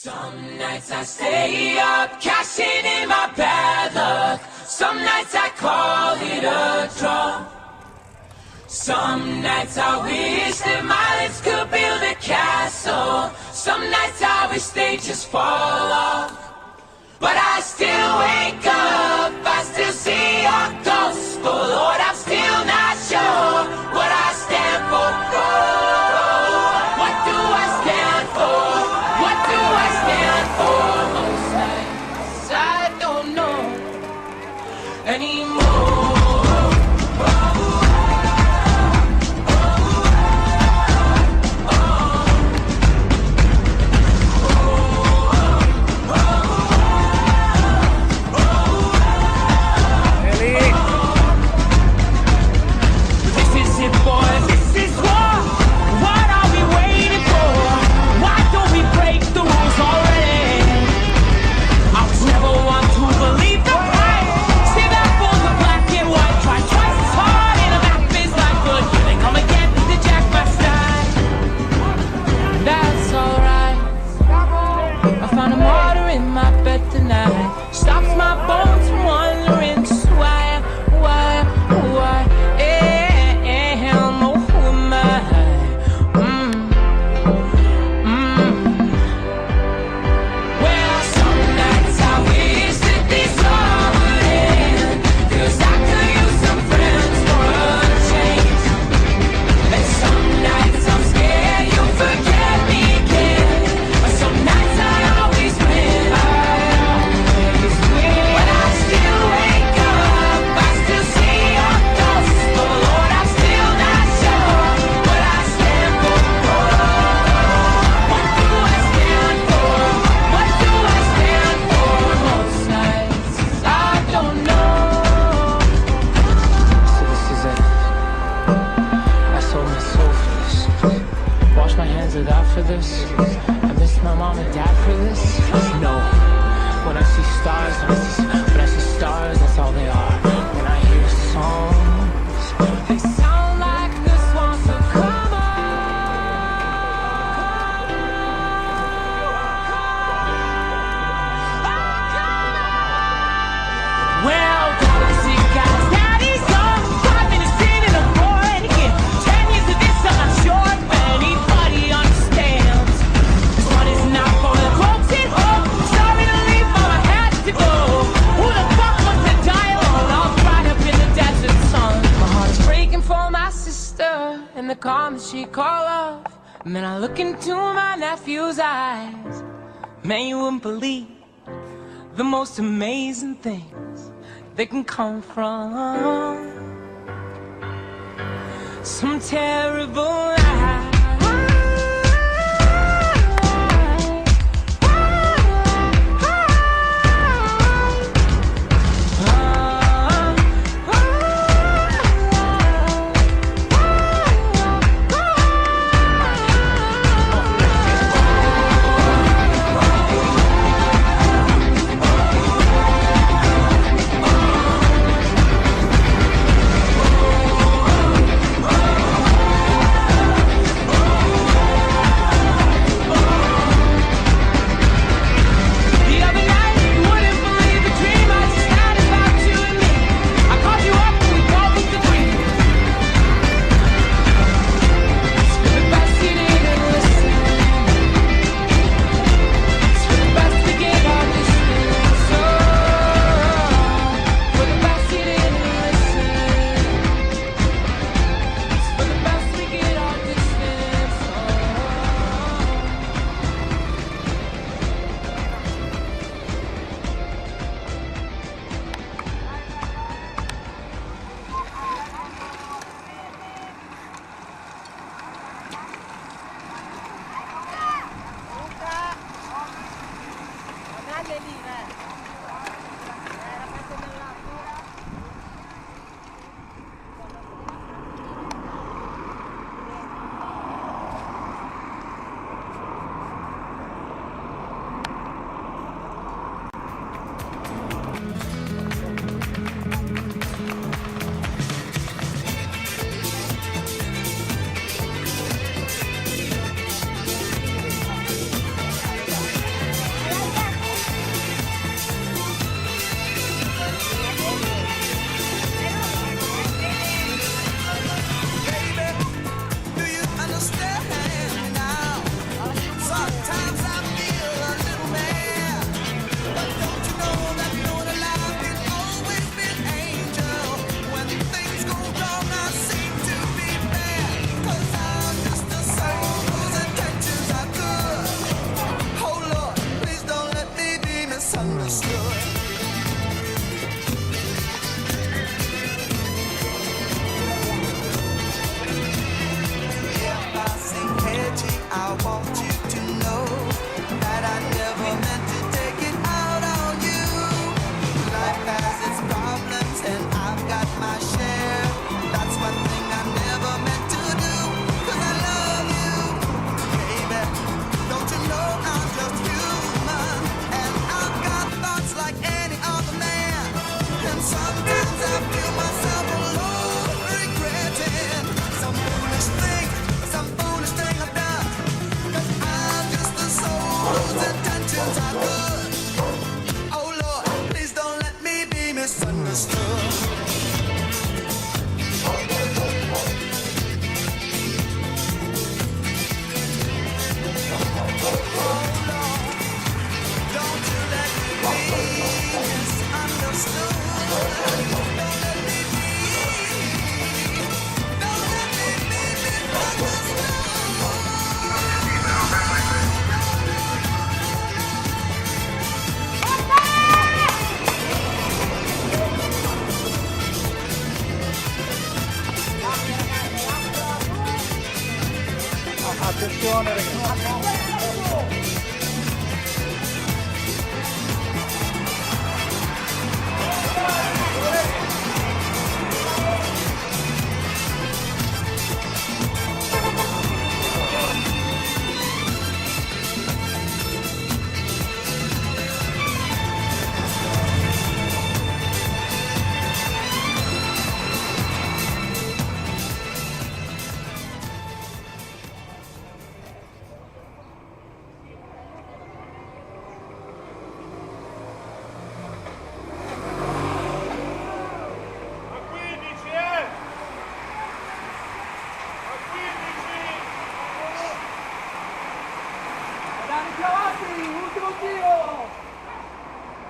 Some nights I stay up, cashing in my bad luck. Some nights I call it a draw. Some nights I wish that my lips could build a castle. Some nights I wish they just fall off. But I still wake up, I still see your ghost. Oh Lord, I'm still not sure what I stand for. What do I stand for? What do I stand for? Most nights I don't know anymore. She call off, and then I look into my nephew's eyes. Man, you wouldn't believe the most amazing things that can come from some terrible lie.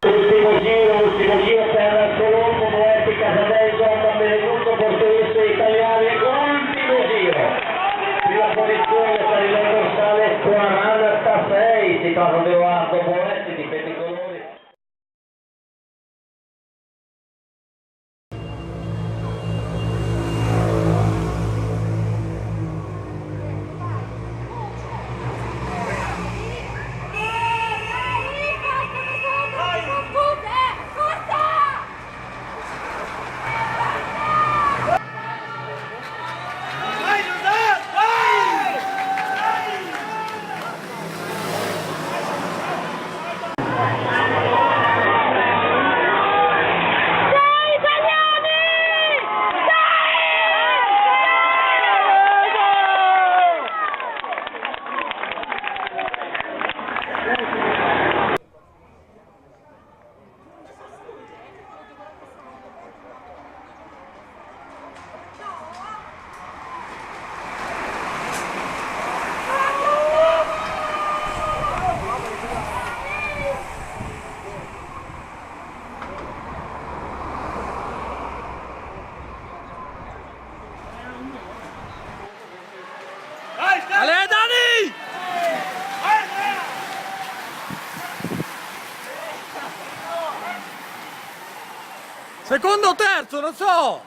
Ultimo giro per Colombo, Moetti, Casadello, San Benedetto, Portoese, Italiani, ultimo giro. Prima posizione per il dorsale 46, si tratta di Edoardo Moetti, difende i colori. Ale, Dani! Secondo o terzo, non so!